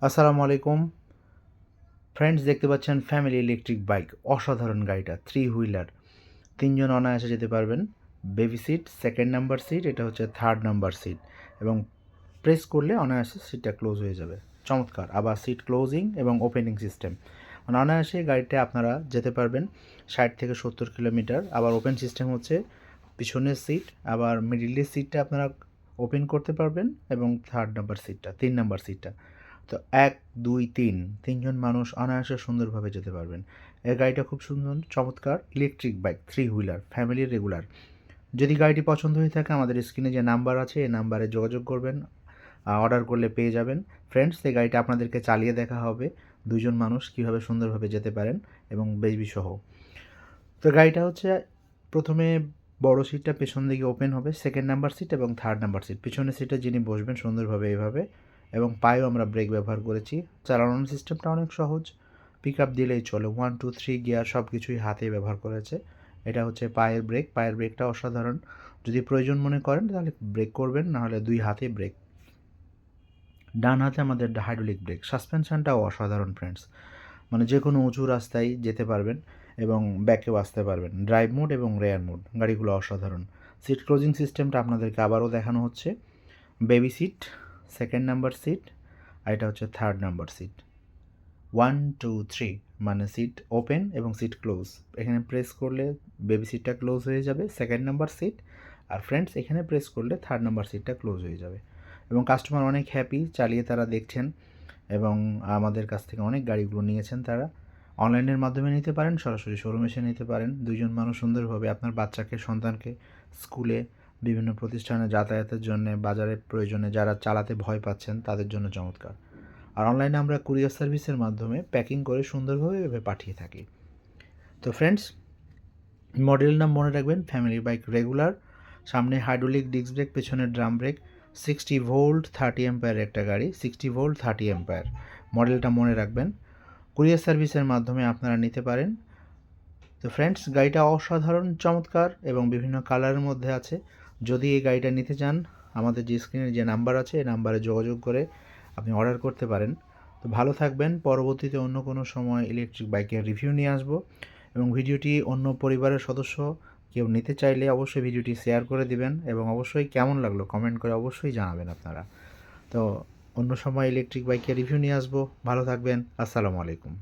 আসসালামু আলাইকুম ফ্রেন্ডস, দেখতে পাচ্ছেন ফ্যামিলি ইলেকট্রিক বাইক। অসাধারণ গাড়িটা, 3 হুইলার, 3জন অনায়াসে যেতে পারবেন। Baby seat, second number seat, এটা হচ্ছে থার্ড নাম্বার সিট, এবং প্রেস করলে অনায়াসে সিটটা ক্লোজ হয়ে যাবে। চমৎকার। আবার সিট ক্লোজিং এবং ওপেনিং সিস্টেম, মানে অনায়াসে গাড়িতে আপনারা যেতে পারবেন 60 থেকে 70 কিলোমিটার। আবার ওপেন সিস্টেম হচ্ছে পিছনের সিট, আবার মিডিলের সিটটা আপনারা ওপেন করতে পারবেন, এবং থার্ড নাম্বার সিটটা, 3 নাম্বার সিটটা। তো 1, 2, 3 মানুষ অনায়াসে সুন্দরভাবে যেতে পারবেন। এই গাড়িটা খুব সুন্দর, চমৎকার ইলেকট্রিক বাইক, 3 হুইলার, ফ্যামিলির রেগুলার। যদি গাড়িটি পছন্দ হয়ে থাকে, আমাদের স্ক্রিনে যে নাম্বার আছে এই নাম্বারে যোগাযোগ করবেন, অর্ডার করলে পেয়ে যাবেন। ফ্রেন্ডস, এই গাড়িটা আপনাদেরকে চালিয়ে দেখা হবে, 2জন মানুষ কীভাবে সুন্দরভাবে যেতে পারেন এবং বেবি সহ। তো গাড়িটা হচ্ছে প্রথমে বড় সিটটা পেছন দিকে ওপেন হবে, সেকেন্ড নাম্বার সিট এবং থার্ড নাম্বার সিট। পিছনের সিটে যিনি বসবেন সুন্দরভাবে এভাবে, এবং পায়েও আমরা ব্রেক ব্যবহার করেছি। চালানোর সিস্টেমটা অনেক সহজ, পিক আপ দিলেই চলে। 1, 2, 3 গিয়ার সব কিছুই হাতেই ব্যবহার করেছে। এটা হচ্ছে পায়ের ব্রেক, পায়ের ব্রেকটা অসাধারণ। যদি প্রয়োজন মনে করেন তাহলে ব্রেক করবেন, নাহলে 2 হাতে ব্রেক। ডান হাতে আমাদের হাইড্রোলিক ব্রেক। সাসপেনশনটাও অসাধারণ ফ্রেন্ডস, মানে যে কোনো উঁচু রাস্তায় যেতে পারবেন এবং ব্যাকেও আসতে পারবেন। ড্রাইভ মোড এবং রেয়ার মোড, গাড়িগুলো অসাধারণ। সিট ক্লোজিং সিস্টেমটা আপনাদেরকে আবারও দেখানো হচ্ছে। Baby seat, second number seat, আর এটা হচ্ছে থার্ড নাম্বার সিট। 1, 2, 3 মানে সিট ওপেন এবং সিট ক্লোজ। এখানে প্রেস করলে বেবি সিটটা ক্লোজ হয়ে যাবে, সেকেন্ড নাম্বার সিট। আর ফ্রেন্ডস, এখানে প্রেস করলে থার্ড নাম্বার সিটটা ক্লোজ হয়ে যাবে। এবং কাস্টমার অনেক হ্যাপি, চালিয়ে তারা দেখছেন, এবং আমাদের কাছ থেকে অনেক গাড়িগুলো নিয়েছেন তারা। অনলাইনের মাধ্যমে নিতে পারেন, সরাসরি শোরুমে এসে নিতে পারেন। 2জন মানুষ সুন্দরভাবে আপনার বাচ্চাকে, সন্তানকে স্কুলে, বিভিন্ন প্রতিষ্ঠানে যাতায়াতের জন্যে, বাজারের প্রয়োজনে, যারা চালাতে ভয় পাচ্ছেন তাদের জন্য চমৎকার। আর অনলাইনে আমরা কুরিয়ার সার্ভিসের মাধ্যমে প্যাকিং করে সুন্দরভাবে এভাবে পাঠিয়ে থাকি। তো ফ্রেন্ডস, মডেল নাম মনে রাখবেন, ফ্যামিলি বাইক রেগুলার। সামনে হাইড্রোলিক ডিস্ক ব্রেক, পেছনে ড্রাম ব্রেক। 60 ভোল্ট 30 অ্যাম্পায়ার একটা গাড়ি, 60 ভোল্ট 30 অ্যাম্পায়ার। মডেলটা মনে রাখবেন। কুরিয়ার সার্ভিসের মাধ্যমে আপনারা নিতে পারেন। তো ফ্রেন্ডস, গাড়িটা অসাধারণ, চমৎকার এবং বিভিন্ন কালারের মধ্যে আছে। যদি এই গাড়িটা নিতে চান, আমাদের যে স্ক্রিনে যে নাম্বার আছে এই নাম্বারে যোগাযোগ করে আপনি অর্ডার করতে পারেন। তো ভালো থাকবেন। পরবর্তীতে অন্য কোনো সময় ইলেকট্রিক বাইকের রিভিউ নিয়ে আসবো, এবং ভিডিওটি অন্য পরিবারের সদস্য কেউ নিতে চাইলে অবশ্যই ভিডিওটি শেয়ার করে দিবেন, এবং অবশ্যই কেমন লাগলো কমেন্ট করে অবশ্যই জানাবেন আপনারা। তো অন্য সময় ইলেকট্রিক বাইকের রিভিউ নিয়ে আসবো। ভালো থাকবেন। আসসালামু আলাইকুম।